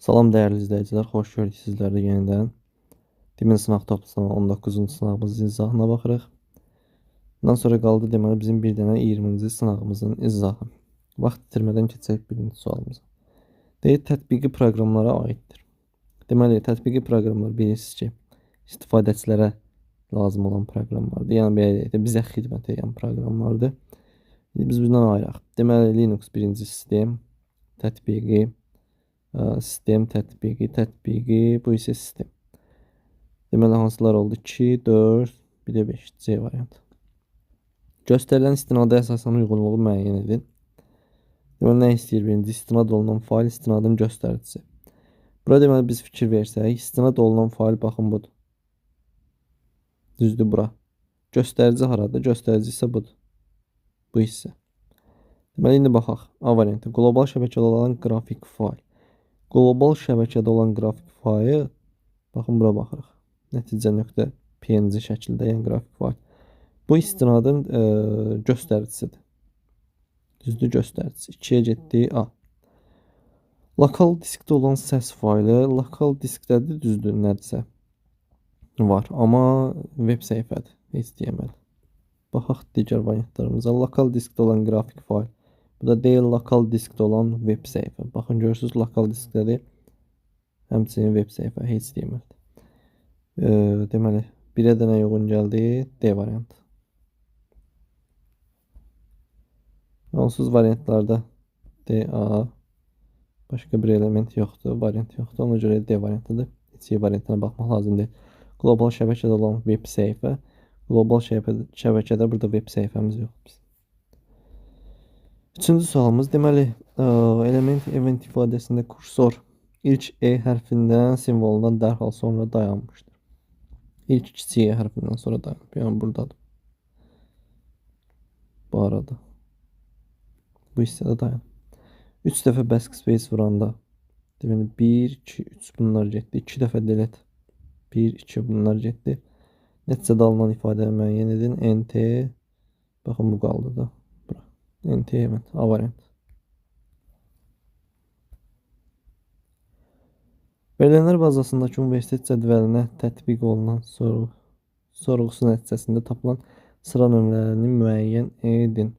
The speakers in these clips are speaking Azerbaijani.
Salam dəyərli izləyicilər, xoş gördük sizləri də yenidən. Demin sınaq toplusuna 19-cu sınağımızın izahına baxırıq. Bundan sonra qaldı deməli bizim bir dənə 20-ci sınağımızın izahı. Vaxt itirmədən keçək birinci sualımıza. Deyir, tətbiqi proqramlara aiddir. Deməli, tətbiqi proqramlar bilirsiniz ki, istifadəçilərə lazım olan proqramlardır. Yəni belə deyək də, bizə xidmət edən proqramlardır. Biz bundan ayıraq. Deməli, Linux birinci sistem, tətbiqi, sistem tətbiqi, bu isə sistem. Deməli, hansılar oldu? 2, 4, bir də 5, C variantı. Göstərilən istinadə əsasən uyğunluğu müəyyən edin. Deməli, nə istəyir birinci? İstinad olunan fail istinadın göstəricisi. Burada deməli, biz fikir versək, istinad olunan fail baxın budur. Düzdür bura. Göstərici harada? Göstərici isə budur. Bu hissə. Deməli, indi baxaq. A variantı. Qlobal şəbəkədə olan qrafik fail. Qlobal şəbəkədə olan qrafik fail, baxın bura baxırıq. Nəticə nöqtə PNG şəklində, yəni qrafik fail. Bu istinadın göstəricisidir. Düzdür, göstəricisi. 2-yə getdi A. Lokal diskdə olan səs faylı, lokal diskdədir, düzdür, nədirsə var. Amma web səhifədir, HTML. Baxaq digər variantlarımıza. Lokal diskdə olan qrafik fail. Bu da deyil, lokal diskdə olan web səhifə. Baxın, görürsünüz, lokal diskdədir. Həmçinin web səhifə, HTML. Deməli, birə dənə uyğun gəldi, D variantı. Onsuz variantlarda DA, başqa bir element yoxdur, variant yoxdur. Ona görə D variantıdır. C variantına baxmaq lazımdır. Qlobal şəbəkədə olan web səhifə. Qlobal şəbəkədə burada web səhifəmiz yoxdur. Üçüncü sualımız, deməli, element event ifadəsində kursor ilk E hərfindən simvolundan dərhal sonra dayanmışdır. İlk kiçik E hərfindən sonra dayanıb, yəni buradadır. Bu arada. Bu hissədə dayanıb. 3 dəfə backspace vuranda, deməli, 1, 2, 3 bunlar getdi. 2 dəfə delete, 1, 2 bunlar getdi. Nəticədə alınan ifadəni müəyyən edin. NT, baxın bu qaldı da. NT event, A variantı. Verilənlər bazasındakı universitet cədvəlinə tətbiq olunan sorğusu nəticəsində tapılan sıra nömrələrini müəyyən edin.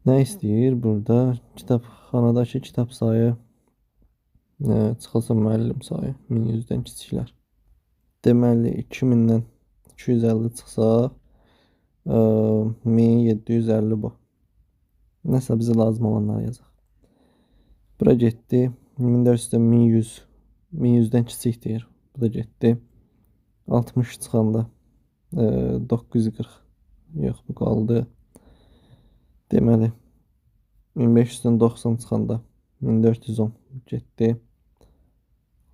Nə istəyir burada? Kitabxanadakı kitab sayı çıxılsın müəllim sayı 1100-dən kiçiklər. Deməli, 2000-dən 250 çıxsa 1750 bu. Nəsə bizə lazım olanları yazaq. Bura getdi. 1400-dən 1100. 1100-dən kiçik deyir. Bu da getdi. 60 çıxanda 940. Yox, bu qaldı. Deməli, 1500-dən 90 çıxanda 1410 getdi.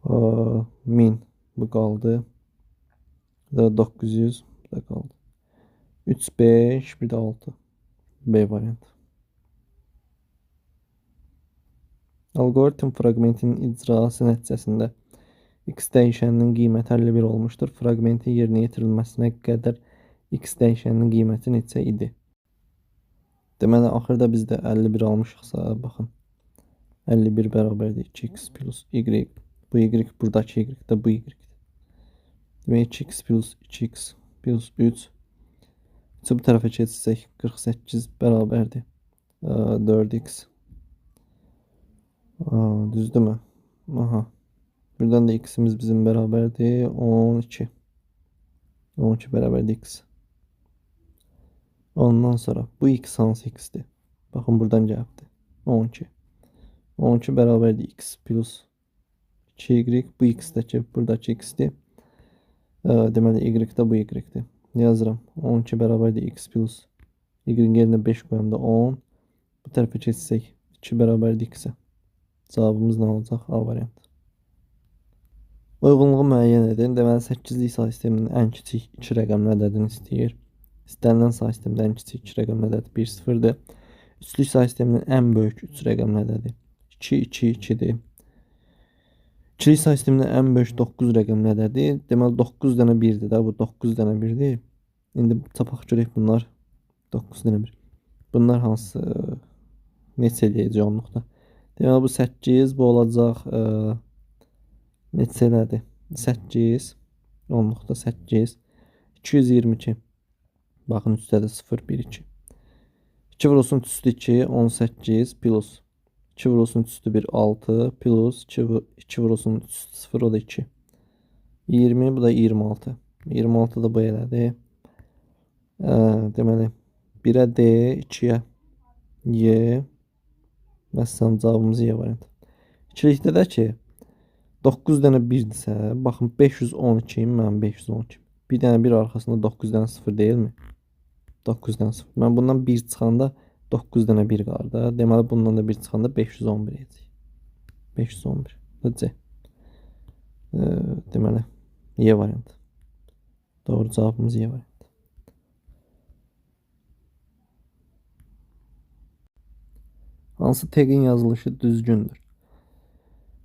1000 bu qaldı. Bu da 900 bu da qaldı. 3, 5, bir də 6. B variantı. Algoritm fraqmentinin icrası nəticəsində x dəyişəninin qiyməti 51 olmuşdur. Fraqmentin yerinə yetirilməsinə qədər x dəyişəninin qiyməti neçə idi? Deməli, axırda biz də 51 almışıqsa, baxın. 51 bərabərdir 2x plus y. Bu y, buradakı y də bu y. Demək, 2x plus 2x plus 3. Bu tərəfə keçsək, 48 bərabərdir 4x. Düzdürmü? Aha. Buradan da x'imiz bizim bərabərdir 12. 12 bərabərdir x. Ondan sonra bu x hansı x'dir? Baxın, buradan gəlibdir. 12. 12 bərabərdir x plus 2y. Bu x də ki, buradakı x'dir. Deməli, y də bu y-dir. Yazıram. 12 bərabərdir x plus y-in yerinə 5 qoyanda 10. Bu tərəfə keçsək 2 bərabərdir x-ə. Cavabımız nə olacaq? A variantı. Uyğunluğu müəyyən edin. Deməli, 8-lik say sisteminin ən kiçik 2 rəqəmli ədədini istəyir. İstənilən say sistemində ən kiçik 2 rəqəmli ədəd 1, 0-dır. 3-lük say sisteminin ən böyük 3 rəqəmli ədədi 2, 2, 2-dir. 2-lik say sisteminin ən böyük 9 rəqəmli ədədi, deməli 9 dənə 1-dir də, bu 9 dənə 1-dir. İndi tapaq görək bunlar 9 dənə 1. Bunlar hansı neçə eləyəcək onluqda? Deməli bu 8, bu olacaq neçə elədi? 8, 10.8, 222. Baxın üstdə də 0, 1, 2. 2 vurulsun üstü 2, 18 plus 2 vurulsun üstü 1, 6 plus 2 vurulsun üstü 0, o da 2. 20, bu da 26. 26 da bu elədi. Deməli 1'ə D, 2'yə Y. Məsələn cavabımız Y variantı. İkilikdə də ki 9 dənə 1-dirsə, baxın 512, mən 512. Bir dənə 1 arxasında 9 dənə 0 deyilmi? 9 dənə 0. Mən bundan 1 çıxanda 9 dənə 1 qalır da. Deməli bundan da 1 çıxanda 511 edəcək. 511. Bu C. Deməli Y variantı. Doğru cavabımız Y variantı. Hansı teqin yazılışı düzgündür?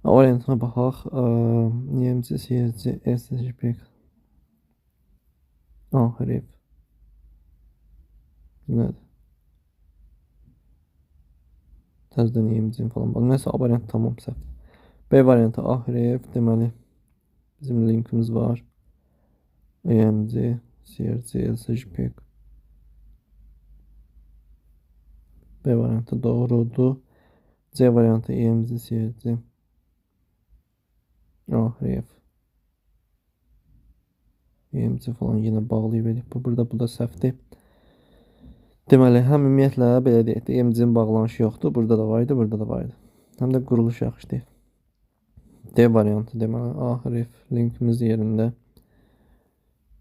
A variantına baxaq. YMC, CRC, SCP. Ahirif. Nədir? Təzədən YMC falan bax. Nəsə A variantı tamam səhv. B variantı ahirif. Deməli bizim linkimiz var. YMC, CRC, SCP. B variantı doğrudur. C variantı YMC, CRC. Ahirif. YMC falan yine bağlayıb edib. Bu da səhvdir. Deməli, həm ümumiyyətlə belə deyək də, YMC-nin bağlanışı yoxdur. Burada da var idi, burada da var idi. Həm də quruluş yaxşı deyil. D variantı deməli, ahirif linkimiz yerində.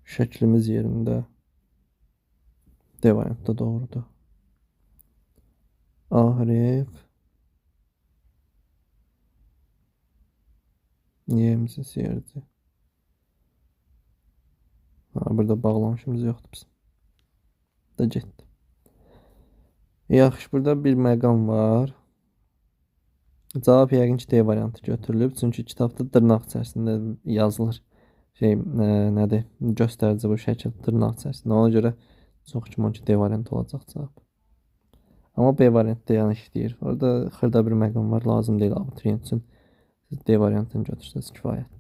Şəklimiz yerində. D variantı da doğrudur. Ahirif. YMC, CRC. Burada bağlanışımız yoxdur bizim. Da getdi. Yaxşı, burada bir məqam var. Cavab yəqin ki D variantı götürülüb. Çünki kitabda dırnaq içərisində yazılır. Nədir? Göstərici bu şəkil dırnaq içərisində. Ona görə çox güman ki D variantı olacaq cavab. Amma B variantı da yanlış işləyir. Orada xırda bir məqam var. Lazım deyil abituriyent üçün. Siz D variantını götürsəz kifayətdir.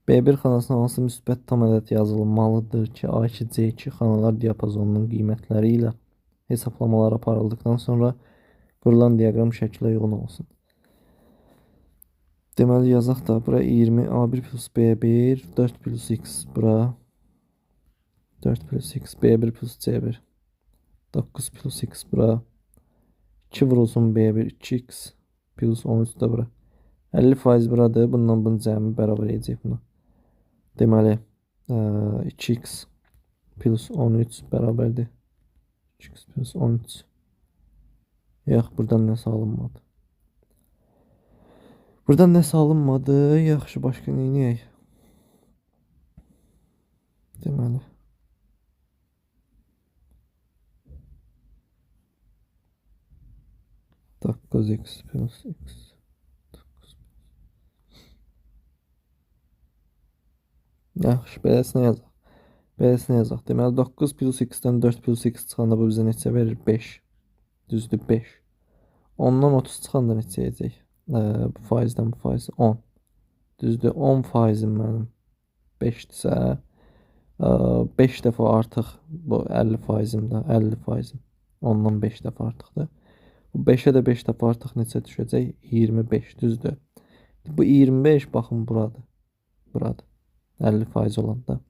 B1 xanasına hansı müsbət tam ədəd yazılmalıdır ki, A2, C2 xanalar diapazonunun qiymətləri ilə hesablamalar aparıldıqdan sonra qurulan diaqram şəklə uyğun olsun. Deməli yazaq da bura 20, A1 plus B1, 4 plus X bura. 4 plus X, B1 plus C1. 9 plus X bura. 2 vurulsun B1, 2X plus 13 də bura. 50% buradır. Bundan bunun cəmi bərabər edəcək buna. Deməli 2x plus 13 bərabərdir. 2x plus 13. Yox, buradan nəsə alınmadı. Buradan nəsə alınmadı. Yaxşı, başqa nə edək? Deməli 9x plus x. Yaxşı, beləsinə yazaq. Beləsinə yazaq. Deməli 9 plus x-dən 4 plus x çıxanda bu bizə neçə verir? 5. Düzdür, 5. 10-dan 30 çıxanda neçə edəcək? Bu faizdən bu faiz 10. Düzdür, 10%-im mənim 5-dirsə 5 dəfə artıq bu 50%-im də 50%-im. 10-dan 5 dəfə artıqdır. Bu 5-ə də 5 dəfə artıq neçə düşəcək? 25, düzdür. Bu 25 baxın buradır. Buradır. 50% olanda.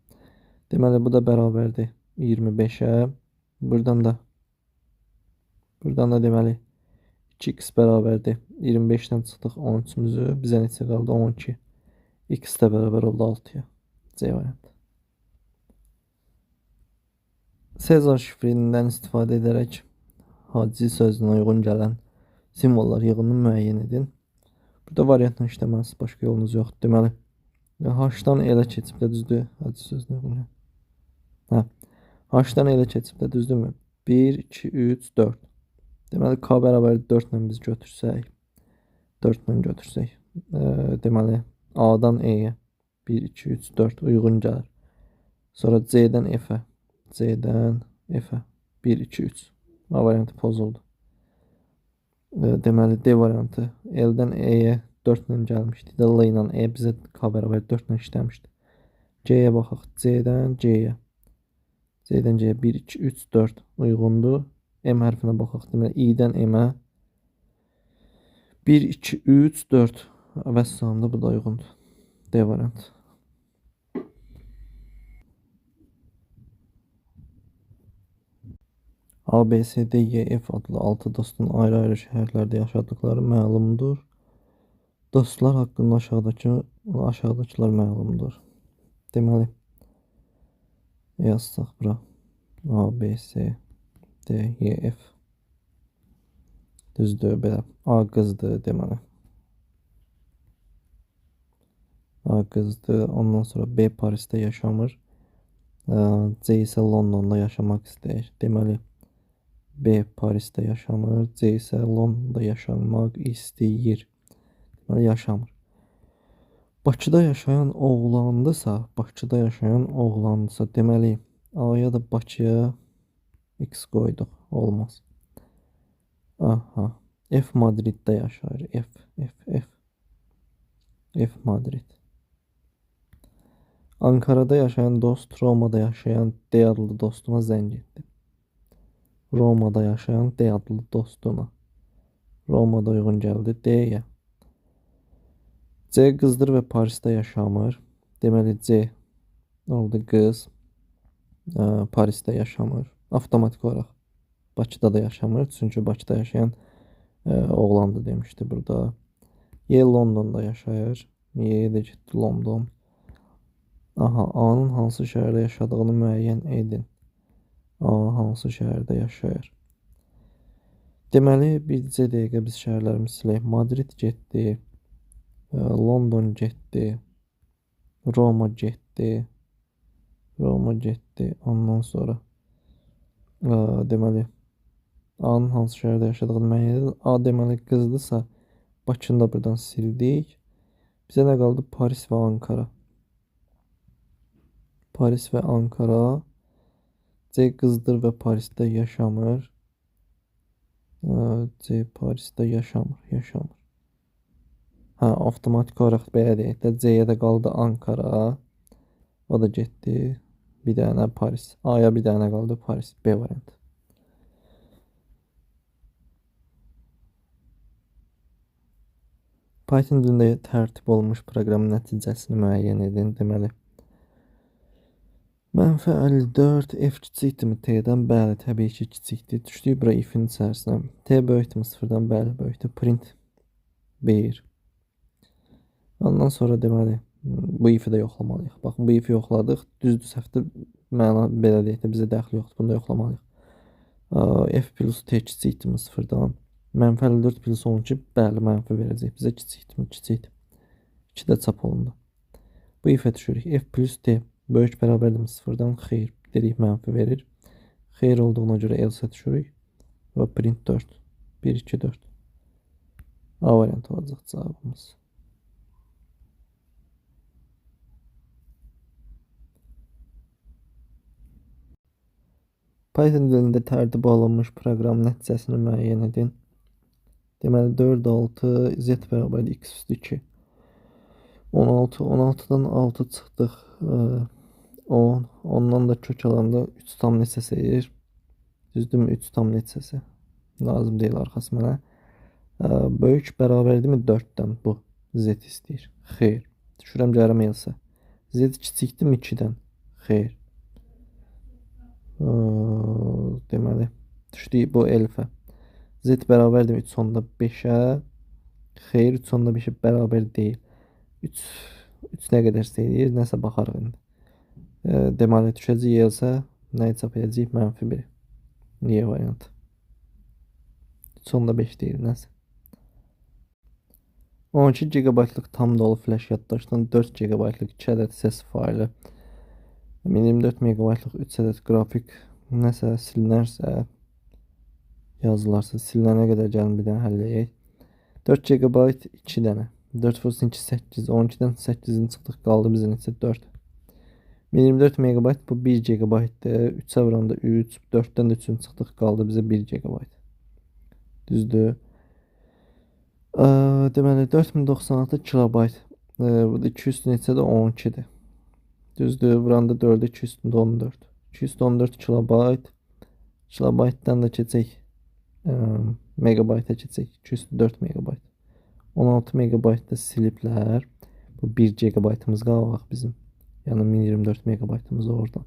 Deməli bu da bərabərdir 25-ə. Buradan da deməli 2x bərabərdir. 25-dən çıxdıq 13-ümüzü. Bizə neçə qaldı? 12. X də bərabər oldu 6-ya. C variantı. Sezar şifrindən istifadə edərək hadici sözünə uyğun gələn simvollar yığınını müəyyən edin. Burada variantla işləməsi başqa yolunuz yoxdur. Deməli H-dan elə keçib də düzdür. Hadici sözünə uyğun. H-dan elə keçib də düzdürmü? 1, 2, 3, 4. Deməli K bərabər 4 ilə biz götürsək. 4 ilə götürsək. Deməli A-dan E-yə 1, 2, 3, 4 uyğun gəlir. Sonra C-dən F-ə. C-dən F-ə. 1, 2, 3. A variantı pozuldu. Deməli D variantı L-dən E-yə 4 ilə gəlmişdi. L ilə E bizə K bərabər 4 ilə işləmişdi. C-yə baxaq. C-dən C-yə. C-dən C-yə 1, 2, 3, 4 uyğundur. M hərfinə baxaq. Deməli I-dən M-ə 1, 2, 3, 4. Vəssamda bu da uyğundur. D variantı. A, B, C, D, E, F adlı 6 dostun ayrı-ayrı şəhərlərdə yaşadıkları məlumdur. Dostlar haqqında aşağıdakılar məlumdur. Deməli, yazsaq bura. A, B, C, D, E, F. Düzdür, belə. A qızdır, deməli. A qızdır. Ondan sonra B Parisdə yaşamır. C isə Londonda yaşamaq istəyir. Deməli, B Parisdə yaşamır. C isə Londonda yaşamaq istəyir. Deməli, yaşamır. Bakıda yaşayan oğlandısa, deməli, A-ya da Bakıya X qoyduq. Olmaz. Aha. F Madriddə yaşayır. F Madrid. Ankara'da yaşayan dost Roma'da yaşayan D adlı dostuna zəng etdi. Roma'da yaşayan D adlı dostuna. Roma'da uyğun gəldi D-yə. C qızdır və Parisdə yaşamır. Deməli C oldu qız. Parisdə yaşamır. Avtomatik olaraq Bakıda da yaşamır. Çünki Bakıda yaşayan oğlandı demişdi burada. Y Londonda yaşayır. Y də getdi London. Aha, A-nın hansı şəhərdə yaşadığını müəyyən edin. A hansı şəhərdə yaşayır? Deməli, bircə dəqiqə biz şəhərlərimizi silək. Madrid getdi. London getdi. Roma getdi. Ondan sonra deməli A-nın hansı şəhərdə yaşadığını müəyyən edin. A deməli qızdısa Bakını da buradan sildik. Bizə nə qaldı? Paris və Ankara. Paris və Ankara. C qızdır və Parisdə yaşamır. C Parisdə yaşamır. Hə, avtomatik olaraq belə deyək də C-yə də qaldı Ankara. O da getdi. Bir dənə Paris. A-ya bir dənə qaldı Paris. B variantı. Python dilində tərtib olunmuş proqramın nəticəsini müəyyən edin. Deməli, -54 F kiçikdirmi T-dən? Bəli, təbii ki, kiçikdir. Düşdük bura if-in içərisinə. T böyükdürmü 0-dan? Bəli, böyükdür. Print 1. Ondan sonra deməli, bu if-i də yoxlamalıyıq. Baxın, bu if-i yoxladıq. Düzdür, səhvdir. Məna belə deyək də, bizə dəxli yoxdur. Bunu da yoxlamalıyıq. F plus T kiçikdirmi 0-dan? -54 plus 12, bəli, mənfi verəcək. Bizə kiçikdirmi? Kiçikdir. 2 də çap olundu. Bu if-ə düşürük. F plus T böyük bərabərdirmi 0-dan? Xeyr. Dedik mənfi verir. Xeyr olduğuna görə else düşürük. Və print 4. 1, 2, 4. A variantı olacaq cavabımız. Python dilində tərtib olunmuş proqram nəticəsini müəyyən edin. Deməli 4, 6, z bərabər x üstü 2. 16, 16-dan 6 çıxdıq. 10, ondan da kök alanda 3 tam neçəsi edir? Düzdürmü? 3 tam neçəsi. Lazım deyil arxası mənə. Böyük bərabərdirmi 4-dən bu? Z istəyir. Xeyr. Düşürəm gəlirəm else. Z kiçikdirmi 2-dən? Xeyr. Deməli, düşdük bu elfə. Z bərabərdir 3/5-ə. Xeyr, 3/5-ə bərabər deyil. 3 nə qədər istəyir? Nəsə baxarıq indi. Deməli, düşəcək elsə, nəyi çap edəcək? -1. Y variantı. 3/5 deyil, nəsə. 12 GB-lıq tam dolu flash yaddaşdan 4 GB-lıq 2 ədəd səs faylı, 1024 MB-lıq 3 ədəd qrafik nəsə silinərsə, yazılarsa silinənə qədər gəlin bir dənə həll edək. 4 GB 2 dənə. 4 vursun 2, 8. 12-dən 8-in çıxdıq, qaldı bizə neçə? 4. 1024 megabayt bu 1 gigabaytdır. 3'ə vuranda 3, 4-dən də 3-ünü çıxdıq, qaldı bizə 1 gigabayt. Düzdür? Deməli 4096 kilobayt. Bu da 2 üstü neçədir? 12-dir. Düzdür? Vuranda 4-ə 2 üstündə 14. 214 kilobayt. Kilobaytdan da keçək megabayta keçək. 204 megabayt. 16 megabayt da siliblər. Bu 1 gigabaytımız qalacaq bizim. Yəni 1024 megabaytımız oradan.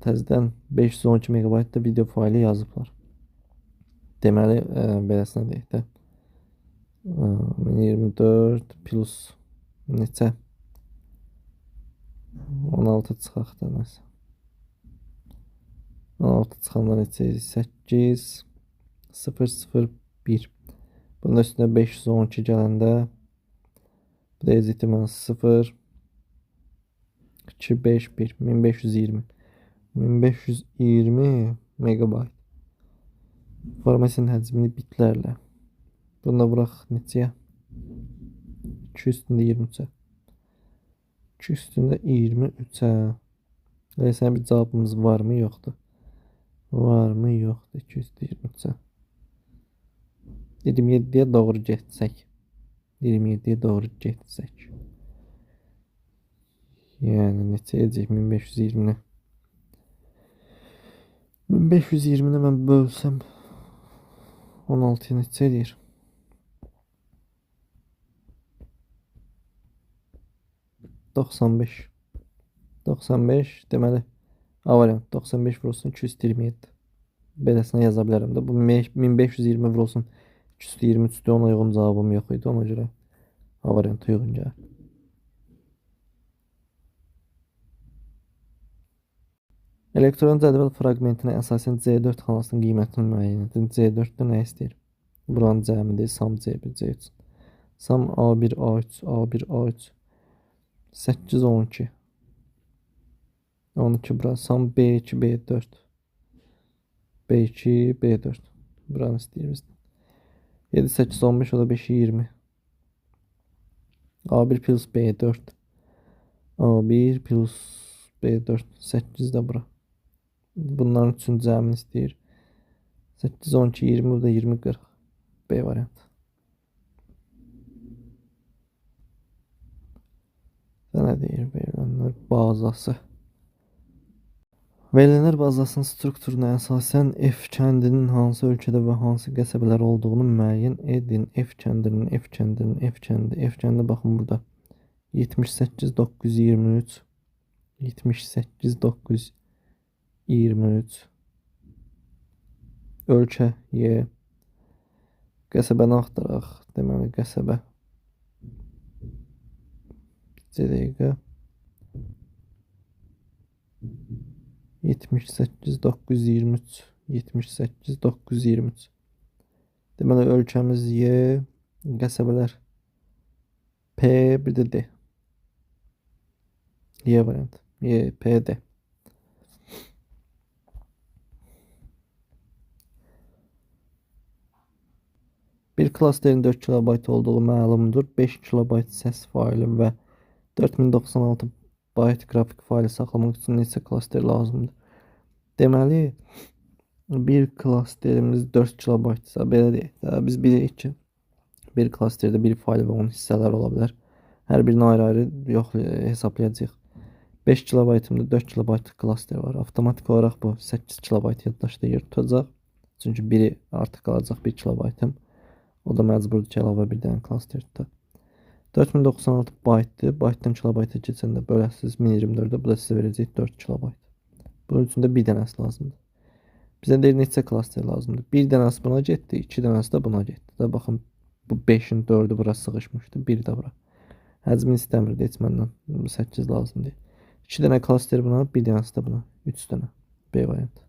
Təzədən 512 megabayt da video faylı yazıblar. Deməli, beləsinə deyək də. 1024 plus neçə? 16 çıxaq da nəsə. 16 çıxanda neçə? 8 0 0 1. Bunun üstünə 512 gələndə bu da ezitimiz 0 2 5 1 1520. 1520 megabayt. Formasının həcmini bitlərlə. Bunu da vuraq neçəyə? 2 üstündə 23-ə. 2 üstündə 23-ə. Sən bir cavabımız varmı, yoxdur? Varmı, yoxdur? 2 üstü 23-ə. 27-yə doğru getsək. 27-yə doğru getsək. Yəni neçə edəcək 1520-nə? 1520-nə mən bölsəm 16-ya neçə edir? 95. 95 deməli A variant 95 vurulsun 227. Beləsinə yaza bilərəm də. Bu 1520 vurulsun 223-də ona uyğun cavabım yox idi. Ona görə A variantı uyğun gəlir. Elektron cədvəl fraqmentinə əsasən C4 xanasının qiymətini müəyyən edin. C4-də nə istəyir? Buranın cəmidir. Sam C1, C3. Sam A1, A3, A1, A3. 8, 12. 12 bura. Sam B2, B4. B2, B4. Buranı istəyir bizdən. 7, 8, 15, o da 5, 20. A1 plus B4. A1 plus B4. 8 də bura. Bunların üçün cəmini istəyir. 8, 12, 20, bu da 20, 40. B variantı. Nə deyir verilənlər bazası? Verilənlər bazasının strukturuna əsasən F kəndinin hansı ölkədə və hansı qəsəbələr olduğunu müəyyən edin. F kəndinin, F kəndinin, F kəndi. F kəndi baxın burada. 78 923. 78 923. Ölkə Y. Qəsəbəni axtaraq. Deməli qəsəbə. Bir dəqiqə. 78 923. 78 923. Deməli ölkəmiz Y, qəsəbələr P, bir də D. Y variant. Y, P, D. Bir klasterin 4 kilobayt olduğu məlumdur. 5 kilobayt səs faylı və 4096 bayt qrafik faylı saxlamaq üçün neçə klaster lazımdır? Deməli, bir klasterimiz 4 kilobaytsa, belə deyək də, biz bilirik ki, bir klasterdə bir fayl və onun hissələri ola bilər. Hər birini ayrı-ayrı yox hesablayacağıq. 5 kilobaytımda 4 kilobayt klaster var. Avtomatik olaraq bu 8 kilobayt yaddaşda yer tutacaq. Çünki biri artıq qalacaq 1 kilobaytım. O da məcburdur ki, əlavə bir dənə klaster tutar. 4096 baytdır. Baytdan kilobayta keçəndə böləsiz 1024-də, bu da sizə verəcək 4 kilobayt. Bunun üçün də bir dənəsi lazımdır. Bizə deyir neçə klaster lazımdır? Bir dənəsi buna getdi, 2 dənəsi də buna getdi. Da baxın, bu 5-in 4-ü bura sığışmışdı, 1 də bura. Həcmini istəmirdi heç məndən, 8 lazımdır. 2 dənə klaster buna, bir dənəsi də buna, 3 dənə. B variantı.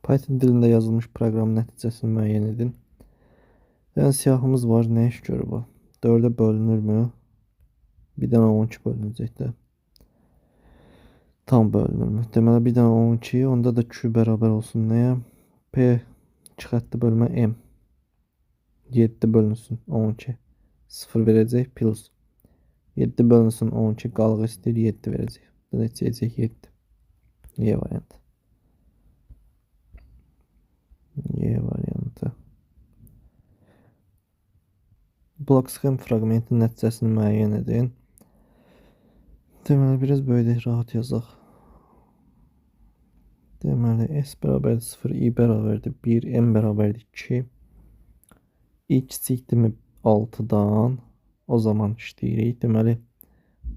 Python dilində yazılmış proqramın nəticəsini müəyyən edin. Yəni siyahımız var, nə iş görür bu? 4-ə bölünürmü? Bir dənə 12 bölünəcək də. Tam bölünürmü? Deməli bir dənə 12, onda da Q bərabər olsun nəyə? P 2 xəttli bölmə M. 7 bölünsün 12. 0 verəcək plus 7 bölünsün 12 qalıq istəyir 7 verəcək. Bu neçə edəcək? 7. Y variantı. Y variantı. Blok sxem fraqmentinin nəticəsini müəyyən edin. Deməli, biraz böyle rahat yazaq. Deməli, S bərabərdir 0, I bərabərdir 1, M bərabərdir 2. I kiçikdirmi 6-dan o zaman işləyirik. Deməli,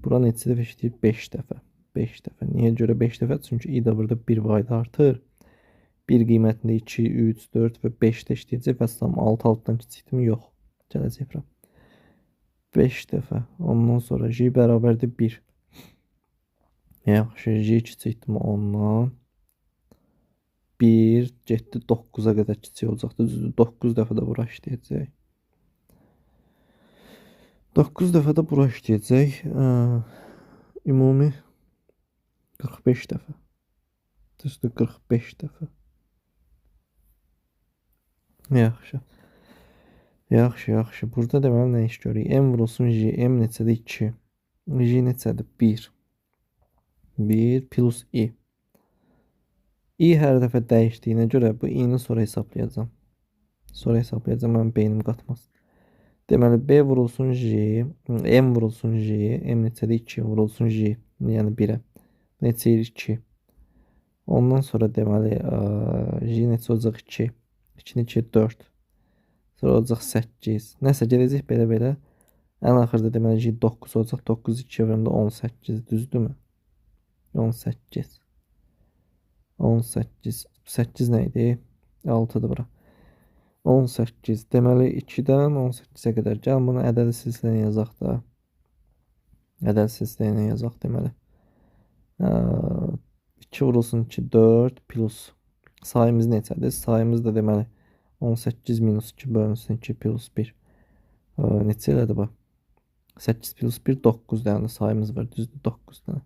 bura neçə dəfə işləyir? 5 dəfə. 5 dəfə. Niyə görə 5 dəfə? Çünki I da burada 1 vayda artır. 1 qiymətində 2, 3, 4 və 5 də işləyəcək. Vəssalam 6 6-dan kiçikdirmi? Yox. Gələcək bura. 5 dəfə. Ondan sonra J bərabərdir 1. Yaxşı, J kiçikdirmi 10-dan. 1 getdi 9-a qədər kiçik olacaqdır. Düzdür, 9 dəfə də bura işləyəcək. 9 dəfə də bura işləyəcək. Ümumi 45 dəfə. Düzdür, 45 dəfə. Yaxşı. Yaxşı. Burada deməli nə iş görürük? M vurulsun J. M neçədir? 2. J neçədir? 1. 1 plus I. I hər dəfə dəyişdiyinə görə bu I-ni sonra hesablayacağım. Mənim beynim qatmaz. Deməli, B vurulsun J, M vurulsun J, M neçədir? 2 vurulsun J, yəni 1-ə. Neçə 2. Ondan sonra deməli, J neçə olacaq? 2. 2-ni 2, 4. Sonra olacaq 8. Nəsə gələcək belə. Ən axırda deməli J 9 olacaq. 9 2 vuranda 18, düzdürmü? 18. 18. 8 nə idi? 6-dır bura. 18. Deməli 2-dən 18-ə qədər. Gəlin bunu ədədi silsilə yazaq da. Ədədi silsilə yazaq deməli. 2 vurulsun 2, 4 plus sayımız neçədir? Sayımız da deməli 18 minus 2 bölünsün 2 plus 1. Neçə elədi bu? 8 plus 1 9 dənə sayımız var. Düzdür, 9 dənə.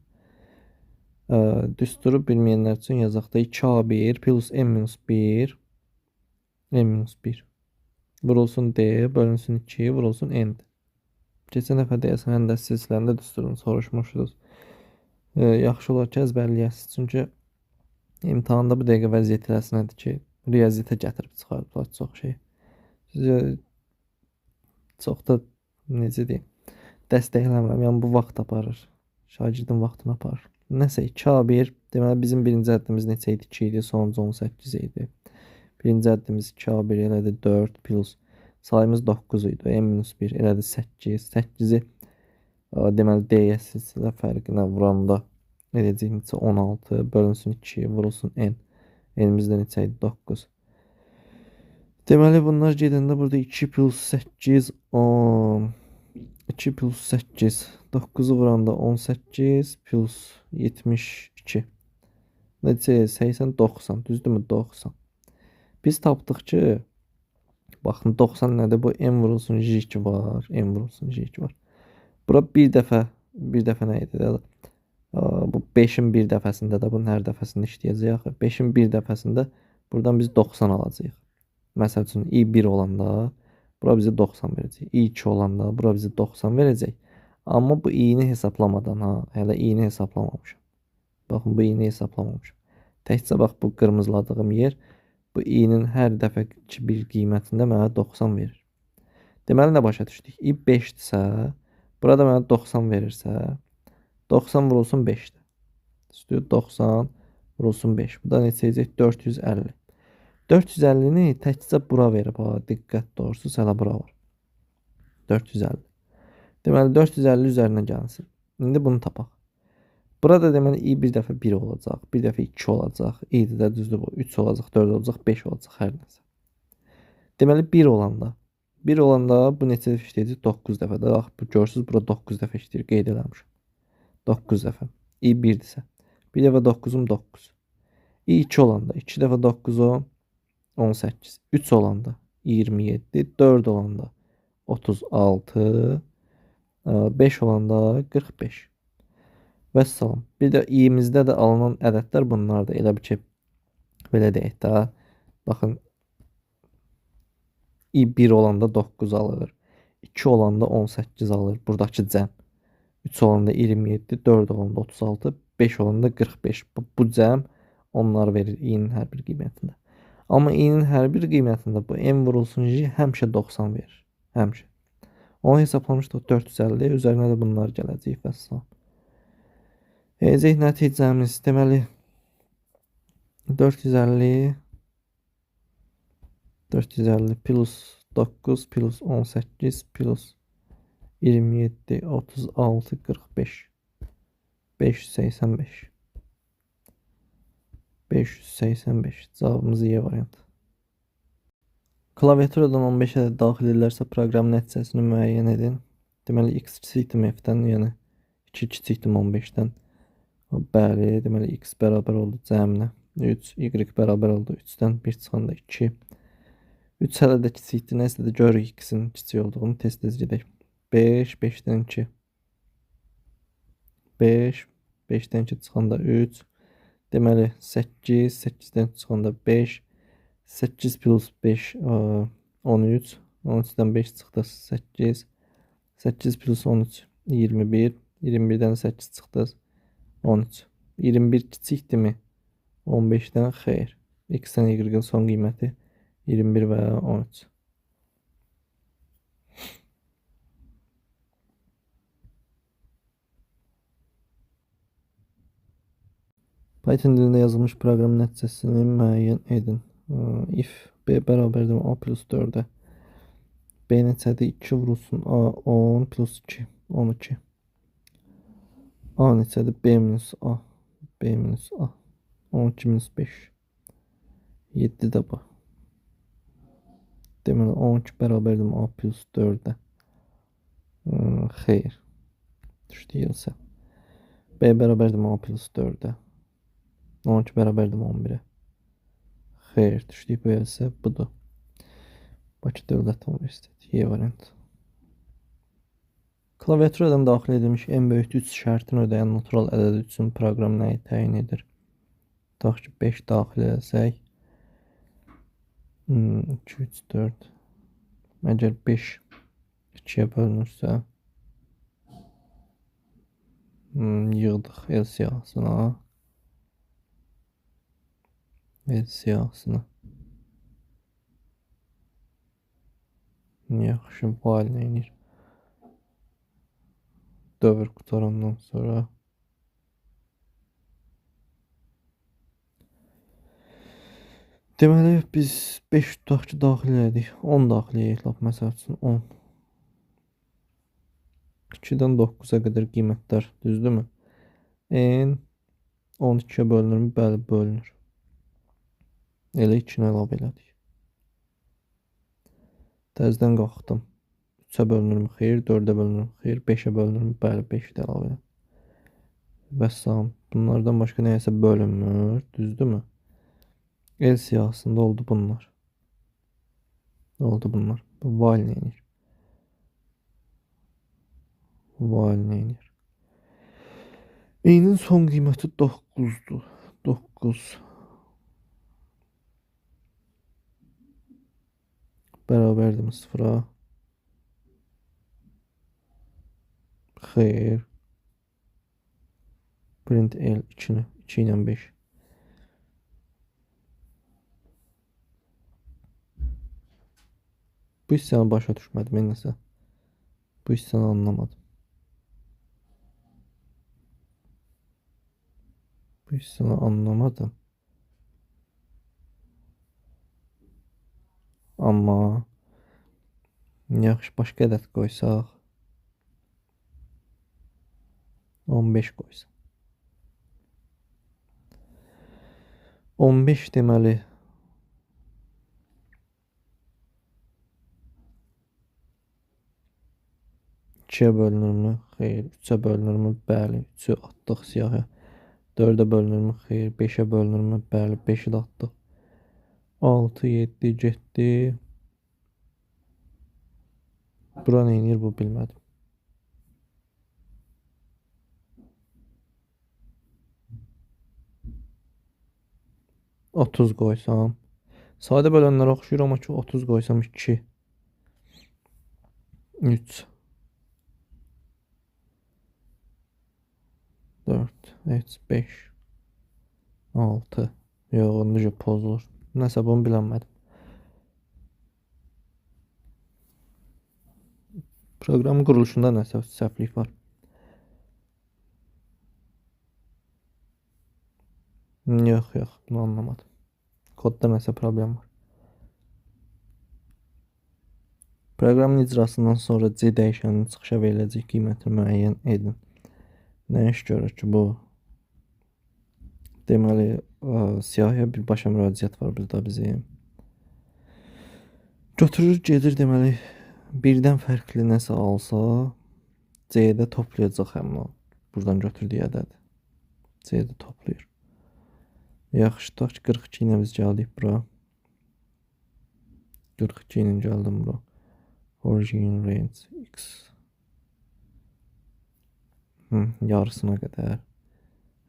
Düsturu bilməyənlər üçün yazaq da 2A1 plus M minus 1 vurulsun D bölünsün 2 vurulsun N. Keçən dəfə deyəsən həm də silsiləndə düsturunu soruşmuşdunuz. Yaxşı olar ki, əzbərləyəsiniz. Çünki imtahanda bu dəqiqə vəziyyət eləsinədir ki, riyaziyyətə gətirib çıxardılar çox şey. Sizə çox da necə deyim, dəstəkləmirəm. Yəni bu vaxt aparır. Şagirdin vaxtını aparır. Nəsə 2A1 deməli bizim birinci həddimiz neçə idi? 2 idi, sonuncu 18 idi. Birinci həddimiz 2A1 elədi 4 plus sayımız 9 idi. M-1 elədi 8. 8-i deməli D-yə silsilə fərqinə vuranda edəcək neçə? 16 bölünsün 2 vurulsun N. N-imiz də neçə idi? 9. Deməli bunlar gedəndə burada 2 plus 8 10. 2 plus 8 9'u vuranda 18 plus 72 neçə 80 90 düzdürmü 90. Biz tapdıq ki baxın 90 nədir? Bu M vurulsun J2 var. M vurulsun J2 var. Bura bir dəfə nə idi? Bu 5'in bir dəfəsində də bunun hər dəfəsində işləyəcək. 5'in bir dəfəsində buradan biz 90 alacağıq. Məsəl üçün I1 olanda bura bizə 90 verəcək. I2 olanda bura bizə 90 verəcək. Amma bu i-ni hesablamadan hələ i-ni hesablamamışam. Baxın bu i-ni hesablamamışam. Təkcə bax bu qırmızıladığım yer bu i-nin hər dəfə bir qiymətində mənə 90 verir. Deməli nə başa düşdük? I 5-dirsə, burada mənə 90 verirsə, 90 vurulsun 5-də. İstəyir 90 vurulsun 5. Bu da neçə edəcək? 450. 450-ni təkcə bura verib. Diqqət doğrusu hələ bura var. 450. Deməli 450 üzərinə gəlsin. İndi bunu tapaq. Burada deməli i bir dəfə 1 olacaq, bir dəfə 2 olacaq, i-də də düzdür bu 3 olacaq, 4 olacaq, 5 olacaq hər nəsə. Deməli 1 olanda bu neçə dəfə işləyəcək? 9 dəfə də. Bax bu görürsüz bura 9 dəfə işləyir, qeyd eləmişəm. 9 dəfə. i 1-dirsə. 1 dəfə 9-um 9. i 2 olanda 2 dəfə 9-um 18. 3 olanda 27, 4 olanda 36, 5 olanda 45. Vəssalam. Bir də i-imizdə də alınan ədədlər bunlardır. Elə bir ki, belə deyək də. Baxın, i 1 olanda 9 alır. 2 olanda 18 alır. Buradakı cəm. 3 olanda 27, 4 olanda 36, 5 olanda 45. Bu cəm onlar verir i-nin hər bir qiymətində. Amma i-nin hər bir qiymətində bu n vurulsun j həmişə 90 verir. Həmişə. Onu hesablamışdıq 450. Üzərinə də bunlar gələcək vəssalam. Nəticəmiz deməli 450 plus 9 plus 18 plus 27 36 45 585 585 cavabımız Y variantı. Klaviaturadan 15-ə də daxil edilərsə proqram nəticəsini müəyyən edin. Deməli x kiçikdir f-dən, yəni 2 kiçikdir 15-dən. Bəli, deməli x bərabər oldu cəminə 3, y bərabər oldu 3-dən 1 çıxanda 2. 3 hələ də kiçikdir, nəsə də görürük x-in kiçik olduğunu tez-tez gedək. 5, 5-dən 2. 5, 5-dən 2 çıxanda 3. Deməli 8, 8-dən çıxanda 5. 8 plus 5, 13. 13-dən 5 çıxdı 8. 8 plus 13, 21. 21-dən 8 çıxdı 13. 21 kiçikdirmi? 15-dən xeyr. X-dən Y-in son qiyməti 21 və 13. Python dilində yazılmış proqram nəticəsini müəyyən edin. If B bərabərdir A plus 4-ə. B neçədir? 2 vurulsun A 10 plus 2 12. A neçədir? B minus A. B minus A. 12 minus 5. 7 də bu. Deməli 12 bərabərdir A plus 4-ə. Xeyr. Düşdü yılsa. B bərabərdir A plus 4-ə. 12 bərabərdir 11-ə. Xeyr, düşdük bu yersə budur. Bakı Dövlət Universiteti, Y variantı. Klaviaturadan daxil edilmiş n böyükdür 3 şərtini ödəyən natural ədəd üçün proqram nəyi təyin edir? Tutaq ki 5 daxil edəsək. 2, 3, 4. Əgər 5 2-yə bölünürsə, yığdıq el siyahısına. El siyahısına. Yaxşı, bu hal neynir? Dövr qutarandan sonra. Deməli, biz 5 tutaq ki, daxil elədik. 10 daxil edək, lap məsəl üçün 10. 2-dən 9-a qədər qiymətlər, düzdürmü? N 12-yə bölünürmü? Bəli, bölünür. Elə 2-ni əlavə elədik. Təzədən qalxdım. 3-ə bölünürmü? Xeyr. 4-ə bölünürmü? Xeyr. 5-ə bölünürmü? Bəli, 5-i də əlavə elədim. Vəssalam. Bunlardan başqa nəyəsə bölünmür, düzdürmü? El siyahısında oldu bunlar. Oldu bunlar. While neynir? While neynir? Eynin son qiyməti 9-dur. 9 bərabərdir 0-a. Xeyr. Print L 2-ni. 2 ilə 5. Bu hissəni başa düşmədim, nəsə. Bu hissəni anlamadım. Bu hissəni anlamadım. Amma yaxşı, başqa ədəd qoysaq. 15 qoysaq. 15 deməli 2-yə bölünürmü? Xeyr. 3-ə bölünürmü? Bəli. 3-ü atdıq siyahıya. 4-ə bölünürmü? Xeyr. 5-ə bölünürmü? Bəli. 5-i də atdıq. 6, 7 getdi. Bura neynir bu bilmədim. 30 qoysam. Sadə bölənlərə oxşuyur, amma ki 30 qoysam 2. 3. 4, heç 5, 6. Yox, necə pozulur. Nəsə bunu bilənmədim. Proqramın quruluşunda nəsə səhvlik var. Yox, bunu anlamadım. Kodda nəsə problem var. Proqramın icrasından sonra C dəyişəninin çıxışa veriləcək qiymətini müəyyən edin. Nə iş görür ki bu? Deməli, siyahıya birbaşa müraciət var burada bizim. Götürür, gedir deməli, birdən fərqli nəsə alsa, C-də toplayacaq həmin o. Buradan götürdüyü ədəd. C-də toplayır. Yaxşı, tutaq ki, 42 ilə biz gəldik bura. 42 ilə gəldim bura. Origin range x. Yarısına qədər.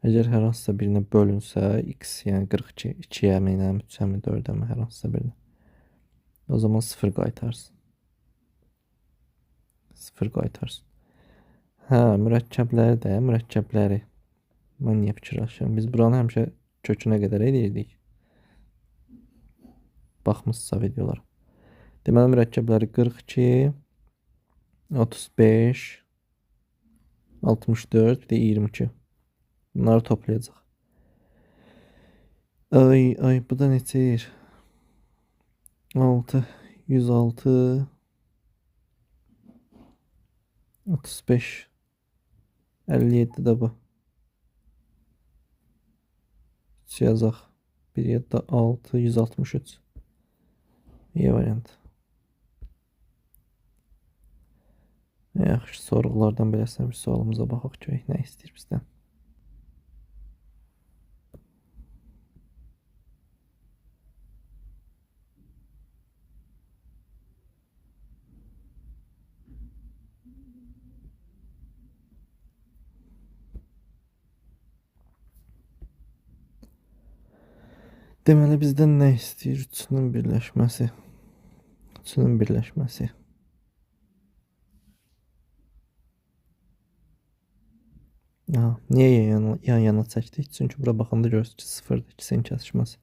Əgər hər hansısa birinə bölünsə, x yəni 42, 2-yə minəm, 3-ə mi, 4-ə mi, hər hansısa birinə. O zaman 0 qaytarsın. 0 qaytarsın. Hə, mürəkkəbləri. Mən niyə fikirləşirəm? Biz buranı həmişə kökünə qədər edirdik. Baxmışsa videolara. Deməli, mürəkkəbləri 42, 35, 64, bir də 22. Bunları toplayacaq. Ay, bu da neçəyir? 6, 106, 35, 57 də bu. 3 yazaq. 1, 7, 6, 163. İyi variant. Yaxşı, sorğulardan beləsinə bir sualımıza baxaq görək nə istəyir bizdən. Deməli bizdən nə istəyir? Üçünün birləşməsi. Üçünün birləşməsi. Niyə yan-yana çəkdik? Çünki bura baxanda görürsünüz ki, 0-dır, ikisinin kəsişməsi.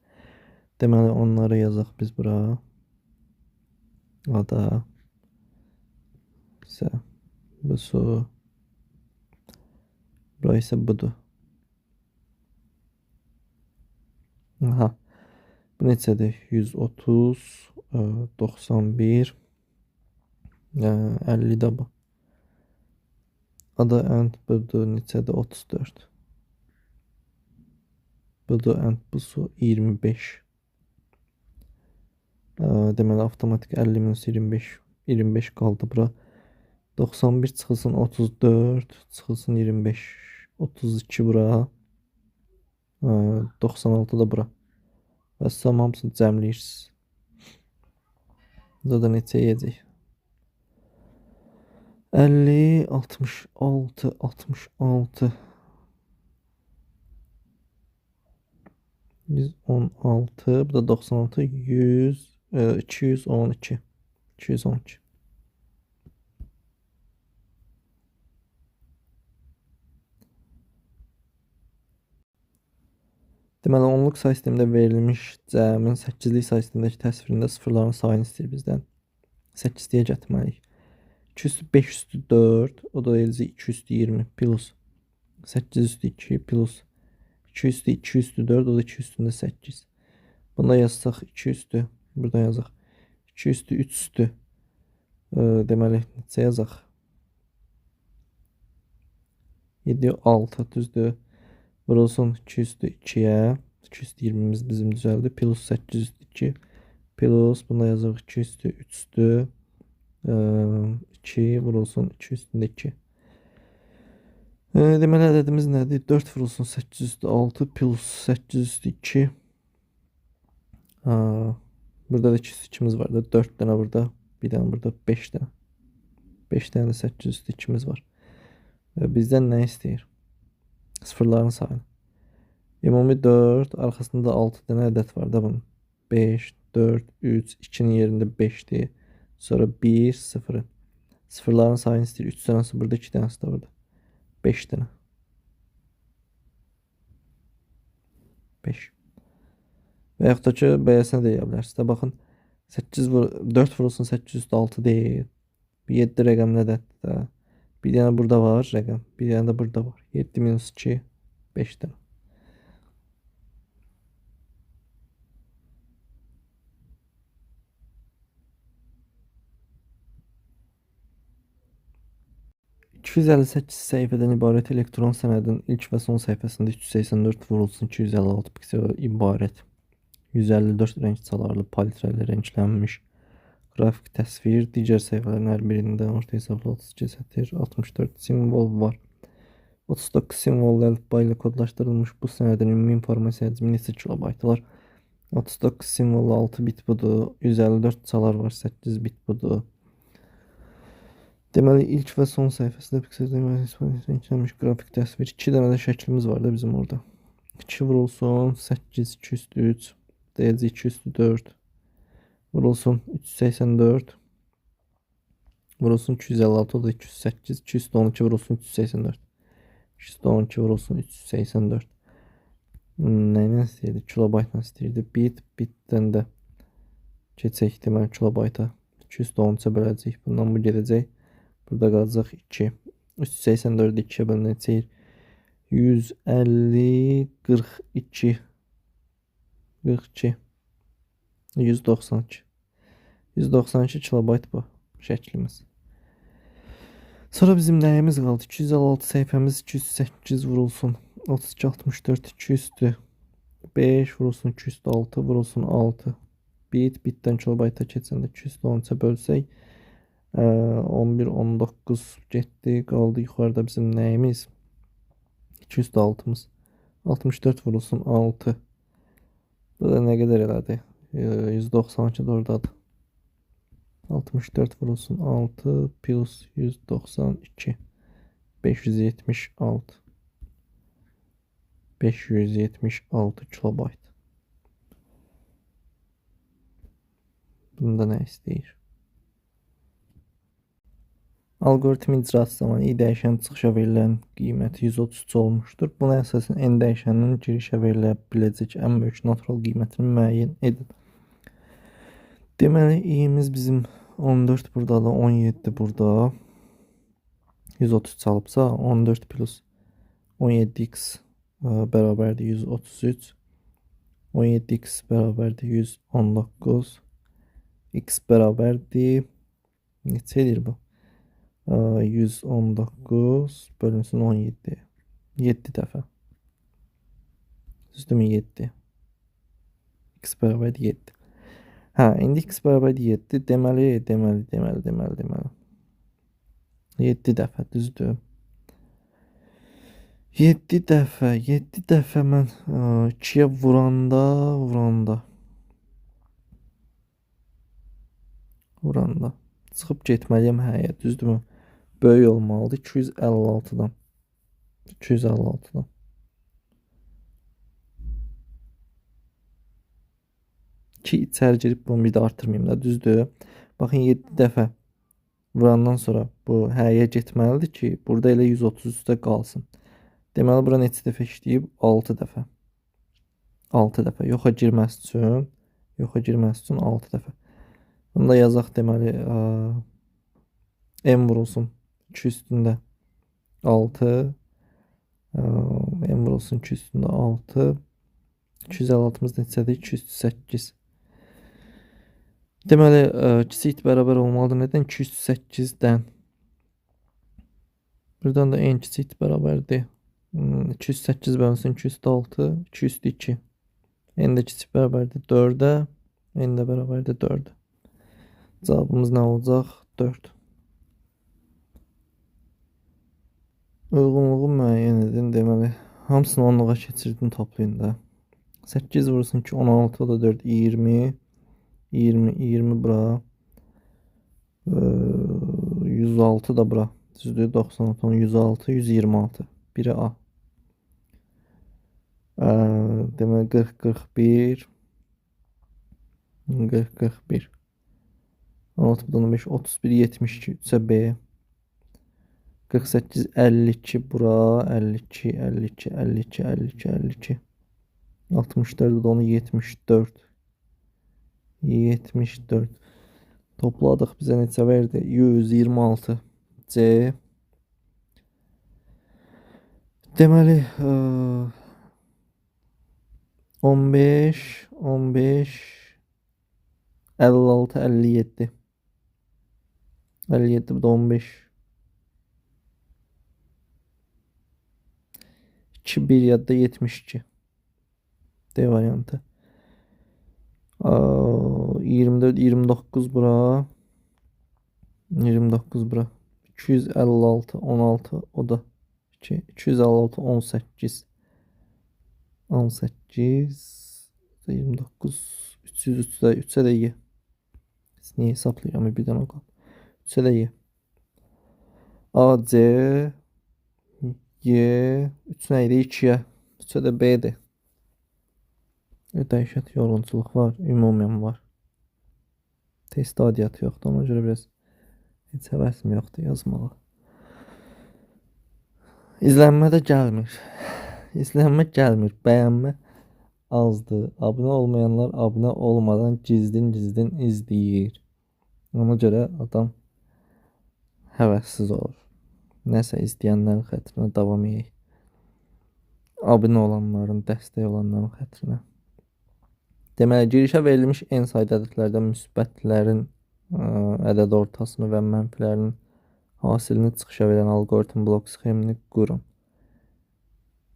Deməli onları yazaq biz bura. Ada isə busu. Bura isə budur. Aha. Bu neçədir? 130, 91, 50 də bu. Ada and budur neçədir? 34. Budur and busu 25. Deməli avtomatik 50 minus 25 qaldı bura. 91 çıxılsın 34, çıxılsın 25, 32 bura. 96 da bura. Və siz hamısını cəmləyirsiniz. Burada da neçə yiyəcək? 50, 66, 66, 116, bu da 96, 100, 212, 212. Deməli, onluq say sistemində verilmiş cəmin 8-lik say sistemindəki təsvirində sıfırların sayını istəyir bizdən. 8-liyə gətirməliyik. 2 üstü 5 üstü 4, o da eləcək 2 üstü 20 plus 8 üstü 2 plus 2 üstü 2 üstü 4, o da 2 üstündə 8. Bunda yazsaq 2 üstü, burada yazaq 2 üstü 3 üstü. Deməli, neçə yazaq? 7, 6 düzdür. Vurulsun 2 üstü 2-yə. 2 üstü 20'miz bizim düzəldi. Plus 8 üstü 2. Plus bunda yazaq 2 üstü 3 üstü 2 vurulsun 2 üstündə 2. Deməli ədədimiz nədir? 4 vurulsun 8 üstü 6 plus 8 üstü 2. Burada da 2 üstü 2'miz var da 4 dənə burada. Bir dənə burada 5 dənə. 5 dənə də 8 üstü 2'miz var. Bizdən nə istəyir? Sıfırların sayını. Ümumi 4, arxasında 6 dənə ədəd var da bunun. 5, 4, 3, 2'nin yerində 5'dir. Sonra 1, 0. Sıfırların sayını istəyir. 3 dənəsi burada, 2 dənəsi də burada. 5 dənə. 5. Və yaxud da ki, BS-nə deyə bilərsiniz də. Baxın, 4 vurulsun 8 üstü 6 deyil. 7 rəqəm nədədir də? Bir dənə burada var rəqəm. Bir dənə də burada var. 7 minus 2, 5 dənə. ...258 səhifədən ibarət elektron sənədin ilk və son səhifəsində 384 vurulsun 256 piksel ibarət. 154 rəng çalarlı palitrəli rənglənmiş qrafik təsvir, digər səhifələrin hər birində orta hesablı 32 sətir, 64 simvol var. 39 simvol əlifba ilə kodlaşdırılmış bu sənədin ümumi informasiya həcmi neçə kilobaytlar? 39 simvol 6 bit budur, 154 çalar var 8 bit budur. Deməli, ilk və son səhifəsində piksel qrafik təsvir. 2 dənə də şəklimiz var da bizim orada. 2 vurulsun 8, 2 üstü 3, DC 2 üstü 4. Vurulsun 384. Vurulsun 256, o da 208, 212 vurulsun 384. 212 vurulsun 384. Nəylə istəyirdi? Kilobaytla istəyirdi. Bitdən də keçək deməli kilobayta. 213-ə böləcək. Bundan bu gedəcək. Burada qalacaq 2. 384-ü 2-yə bölünəcək. 150, 42, 42, 192. 192 kilobayt bu şəklimiz. Sonra bizim nəyimiz qaldı? 256 səhifəmiz 208 vurulsun 32, 64, 2 üstü 5 vurulsun 2 üstü 6 vurulsun 6. Bitdən kilobayta keçəndə 213-ə bölsək 11, 19 getdi. Qaldı yuxarıda bizim nəyimiz? 2 üstü 6-mız. 64 vurulsun 6. Bu da nə qədər elədi? 192 də oradadır. 64 vurulsun 6 plus 192. 576. 576 kilobayt. Bunda nə istəyir? Algoritm icrası zamanı i dəyişənin çıxışa verilən qiyməti 133 olmuşdur. Buna əsasən n dəyişəninin girişə verilə biləcək ən böyük natural qiymətini müəyyən edin. Deməli, i'miz bizim 14 burada da 17 burada. 130 çalıbsa 14 plus 17x bərabərdir 133. 17x bərabərdir 119. X bərabərdir neçə edir bu? 119 bölünsün 17. 7 dəfə. Düzdürmü? 7. X bərabərdir 7. Hə, indi x bərabərdir 7. Deməli. 7 dəfə, düzdür. 7 dəfə mən 2-yə vuranda çıxıb getməliyəm həyə, düzdürmü? Böyük olmalıdır 256-dan. 256-dan. Ki içəri girib bunu bir də artırmayayım da, düzdür. Baxın 7 dəfə vurandan sonra bu həyə getməlidir ki, burada elə 130 üstə qalsın. Deməli, bura neçə dəfə işləyib? 6 dəfə. 6 dəfə. Yoxa girməsi üçün 6 dəfə. Bunu da yazaq deməli, m vurulsun 2 üstündə 6. M vurulsun 2 üstündə 6. 256-mız neçədir? 208. Deməli, kiçik bərabər olmalıdır. Nədən? 208-dən. Buradan da n kiçik bərabərdir. 208 bölünsün 2 üstü 6, 2 üstü 2. N də kiçik bərabərdir 4-ə. N də bərabərdir 4-ə. Cavabımız nə olacaq? 4. Uyğunluğu müəyyən edin. Deməli, hamısını onluğa keçirdim, toplayın da. 8 vursun ki 16, o da 4, 20. 20 bura. 106 da bura. Düzdür, 96, 106, 126. Biri A. Deməli 40, 41. 40, 41. 16, 15, 31, 72. 3'ə B. 48, 52 bura. 52, 52, 52, 52, 52. 64 da onu 74. 74. Topladıq bizə neçə verdi? 126. C. Deməli 15 56 57. 57 bu da 15. 2 1 ya da 72. D variantı. 24 29 bura. 29 bura. 256 16 o da 2 256 18 18 29 303'də 3'ə də Y. Niyə hesablayıram birdən o qaldı. 3'ə də Y. A C Y 3 nə idi? 2'yə. 3'ə də B'dir. Dəhşət yorğunçuluq var, ümumən var. Test adiyyatı yoxdur, ona görə biraz heç həvəsim yoxdur yazmağa. İzlənmə də gəlmir. İzlənmə gəlmir, bəyənmə azdır. Abunə olmayanlar abunə olmadan gizlin izləyir. Ona görə adam həvəssiz olur. Nəsə izləyənlərin xətrinə davam edək. Abunə olanların, dəstək olanların xətrinə. Deməli, girişə verilmiş n sayda ədədlərdən müsbətlərin ədəd ortasını və mənfilərinin hasilini çıxışa verən algoritm blok sxemini qurun.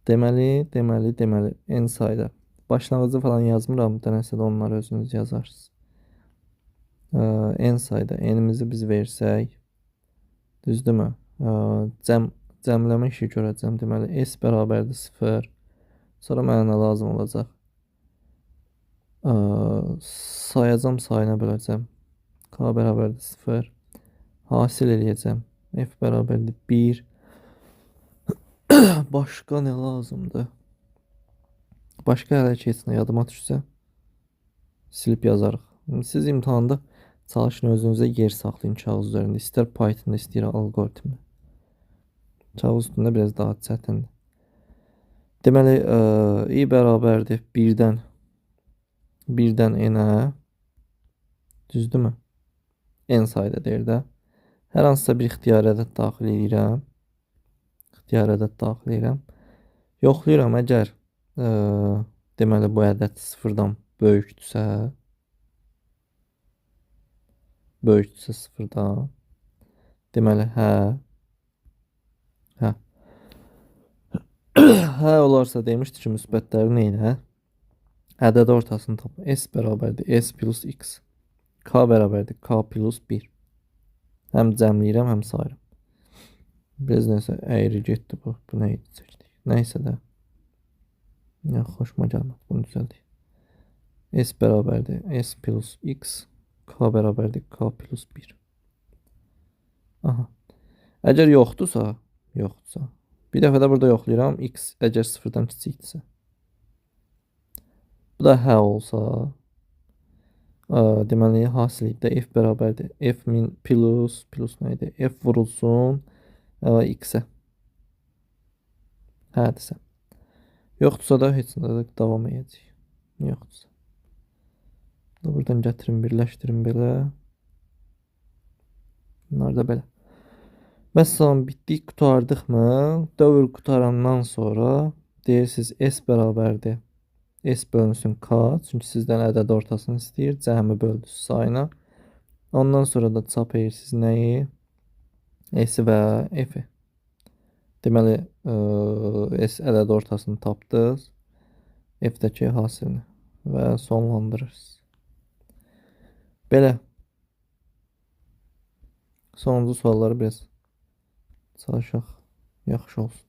Deməli, n sayda. Başlanğıcı falan yazmıram, dənəsə də onları özünüz yazarsınız. N sayda n-imizi biz versək, düzdürmü? Cəmləmə işi görəcəm. Deməli, s bərabərdir 0. Sonra mənə nə lazım olacaq? Sayacam, sayına böləcəm. K bərabərdir 0. Hasil eləyəcəm. F bərabərdir 1. Başqa nə lazımdır? Başqa hələ keçsinə yadıma düşsə silib yazarıq. Siz imtahanda çalışın özünüzə yer saxlayın kağız üzərində. İstər Python'da, istər algoritmdə. Kağız üstündə biraz daha çətindir. Deməli, i bərabərdir 1-dən n-ə. Düzdürmü? N sayda deyir də. Hər hansısa bir ixtiyari ədəd daxil edirəm. Yoxlayıram, əgər deməli bu ədəd 0-dan böyükdürsə 0-dan deməli hə olarsa demişdi ki, müsbətləri neynə? Ədəd ortasını tap. S bərabərdir S plus X. K bərabərdir K plus 1. Həm cəmləyirəm, həm sayıram. Biraz nəsə əyri getdi bu. Bu nə idi çəkdik? Nəysə də. Xoşuma gəlmədi. Bunu düzəldik. S bərabərdir S plus X. K bərabərdir K plus 1. Aha. Əgər yoxdursa. Bir dəfə də burada yoxlayıram. X əgər 0-dan kiçikdirsə. Bu da hə olsa. Deməli, hasillikdə F bərabərdir. F min plus nə idi? F vurulsun X-ə. Hədirsə. Yoxdursa da heç nə də davam edəcək. Yoxdursa. Buradan gətirin, birləşdirin belə. Bunlar da belə. Məsələn, bitdik, qutardıq mı? Dövr qutarandan sonra deyirsiniz S bərabərdir. S bölünsün K. Çünki sizdən ədəd ortasını istəyir. Cəmi böldüsü sayına. Ondan sonra da çap edirsiniz nəyi? S-i və F-i. Deməli, S ədəd ortasını tapdınız. F-dəki hasilini və sonlandırırsınız. Belə. Sonuncu sualları biraz çalışaq. Yaxşı olsun.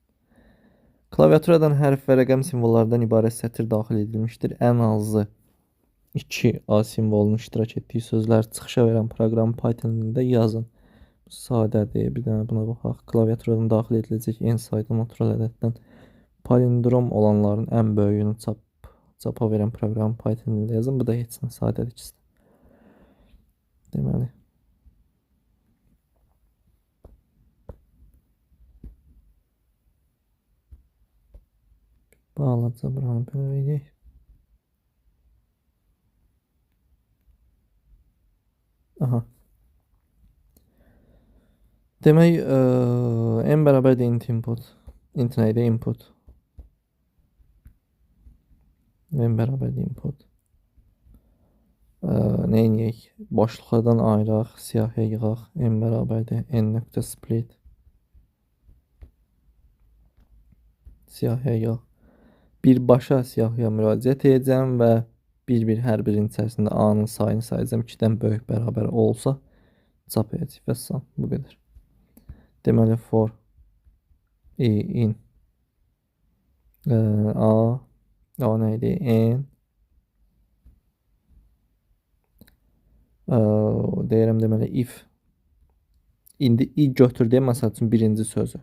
Klaviaturadan hərf və rəqəm simvollardan ibarət sətir daxil edilmişdir. Ən azı 2 A simvolunun iştirak etdiyi sözlər çıxışa verən proqram Python dilində yazın. Sadədir. Bir dənə buna baxaq. Klaviaturadan daxil ediləcək n sayda natural ədəddən palindrom olanların ən böyüyünü çapa verən proqram Python dilində yazın. Bu da heç nə sadədir ikisi. Deməli. Bağlaca buranı belə edək. Aha. Demək, n bərabərdir int input. Int nə idi? Input. N bərabərdir input. Nə edək? Boşluqlardan ayıraq, siyahıya yığaq. N bərabərdir n.split. Siyahıya yığaq. Birbaşa siyahıya müraciət edəcəm və bir hər birinin içərisində A-nın sayını sayacağım. 2-dən böyük bərabər olsa çap edəcək. Vəssalam, bu qədər. Deməli, for i in A nə idi? N deyirəm, deməli, if indi i götürdüyüm, məsəl üçün, birinci sözü.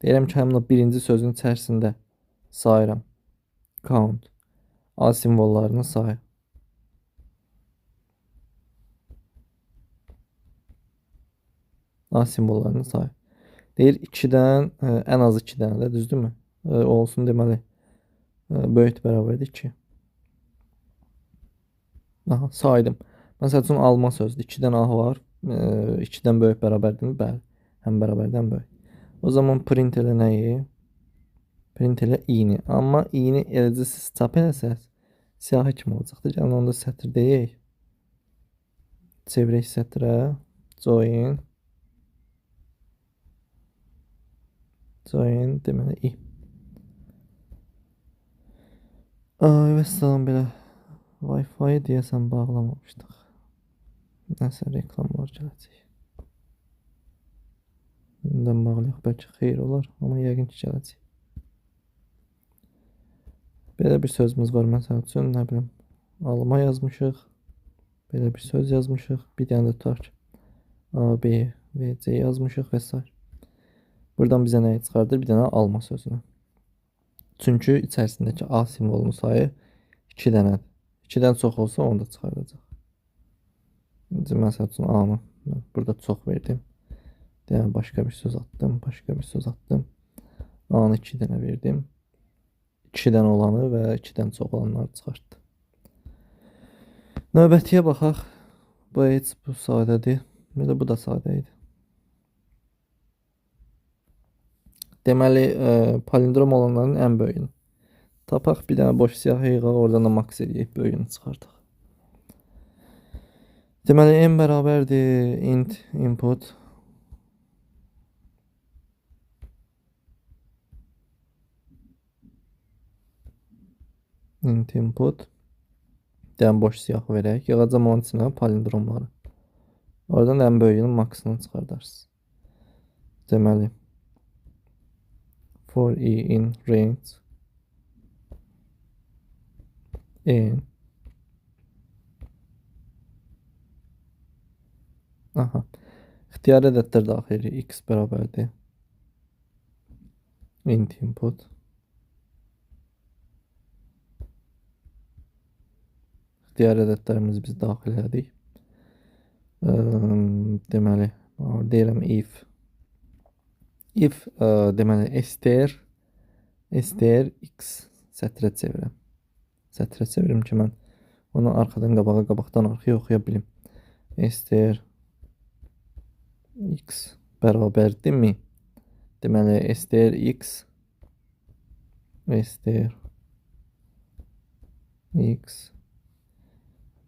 Deyirəm ki, həmin o birinci sözün içərisində sayıram. Count. A simvollarını say. A simvollarını say. Deyir 2-dən, ən az 2 dənə də, düzdürmü? Olsun, deməli, böyük bərabərdir 2. Aha, saydım. Məsəl üçün, alma sözdür. 2-dən A var. 2-dən böyük bərabərdir mi? Bəli. Həm bərabərdən böyük. O zaman print elə nəyi? Print elə i-ni. Amma i-ni eləcə siz çap eləsəz, siyahı kimi olacaqdır. Gəlin onda sətr deyək. Çevirək sətrə. Join. Join, deməli, i. Vəssalam, belə Wi-Fi deyəsən bağlamamışdıq. Nəsə reklamlar gələcək. Bundan bağlayaq, bəlkə xeyir olar, amma yəqin ki, gələcək. Belə bir sözümüz var, məsəl üçün, nə bilim, alma yazmışıq. Belə bir söz yazmışıq. Bir dənə də tutaq ki, A, B, V, C yazmışıq və s. Buradan bizə nəyi çıxardır? Bir dənə alma sözünü. Çünki içərisindəki A simvolunun sayı 2 dənədir. 2-dən çox olsa onu da çıxardacaq. Məsəl üçün A-nı burada çox verdim. Deyəm, başqa bir söz atdım. Başqa bir söz atdım. A-nı 2 dənə verdim. 2-dən olanı və 2-dən çox olanları çıxartdı. Növbətiyə baxaq. Bu heç bu sadədir. Belə bu da sadə idi. Deməli, palindrom olanların ən böyüyünü tapaq. Bir dənə boş siyahı yığaq, oradan da max eləyək, böyüyünü çıxardıq. Deməli, n bərabərdir int input. Int input. Deyəm, boş siyahı verək. Yığacam onun içinə palindromları. Oradan ən böyüyünün maxını çıxardarsınız. Deməli, for i in range n. Aha. İxtiyari ədədlər daxil edirik. X bərabərdir int input. İxtiyari ədədlərimizi biz daxil edirik. Deməli, deyirəm if deməli str x sətrə çevirəm. Sətrə çevirim ki, mən onu arxadan qabağa, qabaqdan arxaya oxuya bilim. Str x bərabərdir mi? Deməli, str x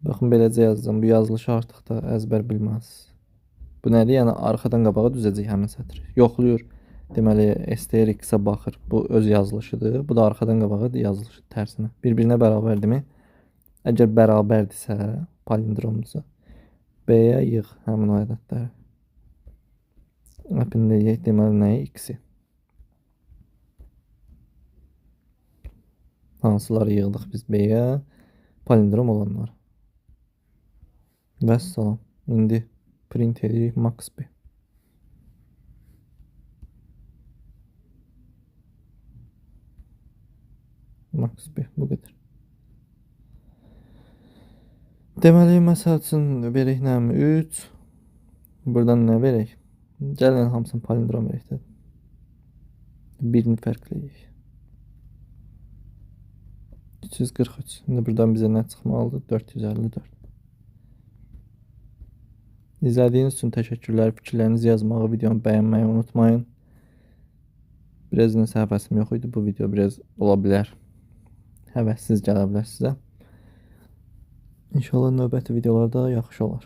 baxın, beləcə yazacağım. Bu yazılışı artıq da əzbər bilməz. Bu nədir? Yəni, arxadan qabağa düzəcək həmin sətri. Yoxluyur. Deməli, str x-ə baxır. Bu öz yazılışıdır. Bu da arxadan qabağa yazılışı tərsinə. Bir-birinə bərabərdirmi? Əgər bərabərdirsə, palindromdursa, B-yə yığ həmin o ədədləri. Əpində yeyək, deməli, nəyi? X-i. Hansıları yığdıq biz B-yə? Palindrom olanlar. Vəssalam. İndi print edirik max B. Max B, bu qədər. Deməli, məsəl üçün, verək nəmi? 3. Buradan nə verək? Gəlin, hamısını palindrom verək də. Birini fərqləyək. 343. İndi buradan bizə nə çıxmalıdır? 454. İzlədiyiniz üçün təşəkkürlər. Fikirlərinizi yazmağı, videonu bəyənməyi unutmayın. Biraz nəsə həvəsim yox idi. Bu video biraz ola bilər həvəssiz gələ bilər sizə. İnşallah növbəti videolarda yaxşı olar.